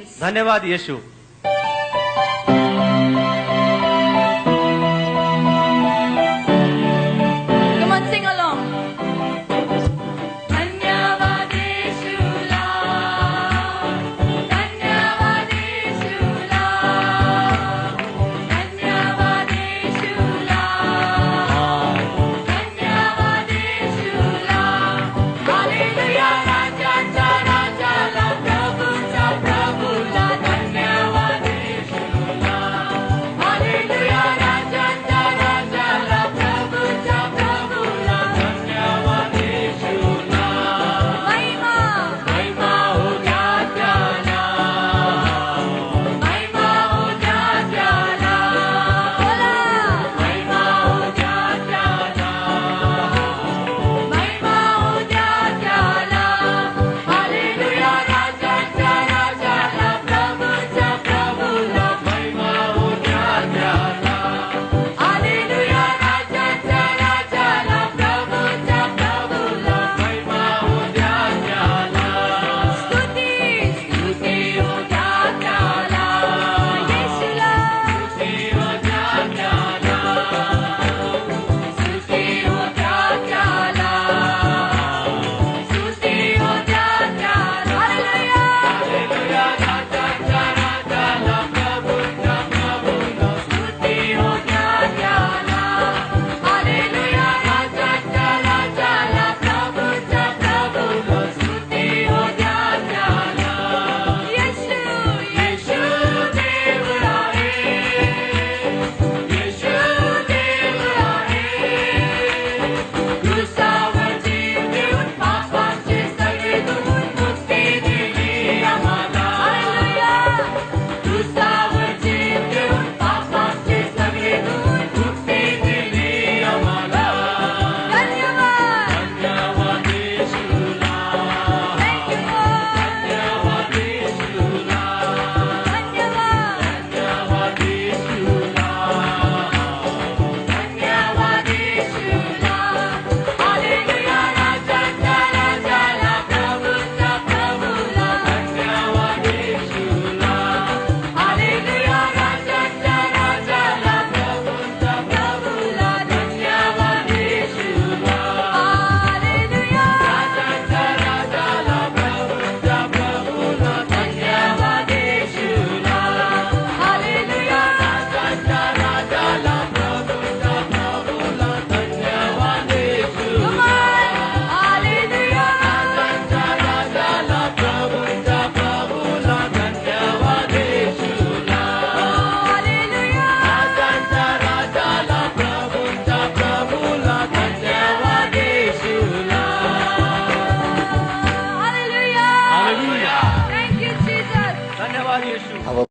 Jesus. धन्यवाद येशू. Come on, sing along. धन्यवाद येशूला, धन्यवाद येशूला, धन्यवाद येशूला, धन्यवाद येशूला. हालेलुया राजाचा राजाला, प्रभूचा प्रभूला, धन्यवाद येशूला. हालेलुया राजाचा राजाला, प्रभूचा प्रभूला, धन्यवाद येशूला. महिमा महिमा हो द्या त्याला, महिमा हो द्या त्याला, बोला महिमा हो द्या त्याला, महिमा हो द्या त्याला. हालेलुया राजाचा राजाला, प्रभूचा प्रभूला, महिमा हो द्या त्याला. हालेलुया राजाचा राजाला, प्रभूचा प्रभूला, महिमा हो द्या त्याला. स्तुती स्तुती हो द्या त्याला, येशूला स्तुती हो द्या त्याला, स्तुती हो द्या त्याला, स्तुती हो द्या त्याला. हालेलुया हालेलुया राजाचा राजाला, प्रभूचा प्रभूला, स्तुती हो द्या त्याला. हालेलुया राजाचा राजाला, प्रभूचा प्रभूला, स्तुती हो द्या त्याला. येशू येशू देव आहे, येशू देव आहे. क्रूसावर जीव देऊन पापाचे सगळे धुवून मुक्ती दिली आम्हाला. हालेलुया क्रूसावर जीव देऊन पापाचे सगळे धुवून मुक्ती दिली आम्हाला. धन्यवाद धन्यवाद येशूला. Thank you Lord. धन्यवाद येशूला. धन्यवाद धन्यवाद येशूला. धन्यवाद येशूला. हालेलुया राजाचा राजाला, प्रभूचा प्रभूला, धन्यवाद येशूला. हालेलुया राजाचा राजाला, प्रभूचा प्रभूला, धन्यवाद येशूला. हालेलुया राजाचा राजाला, प्रभूचा प्रभूला, धन्यवाद येशूला. हालेलुया राजाचा राजाला, प्रभूचा प्रभूला, धन्यवाद येशूला. हालेलुया राजाचा राजाला, प्रभूचा प्रभूला, धन्यवाद येशूला. हालेलुया राजाचा राजाला, प्रभूचा प्रभूला, धन्यवाद येशूला. Hallelujah hallelujah. Thank you Jesus. धन्यवाद येशू.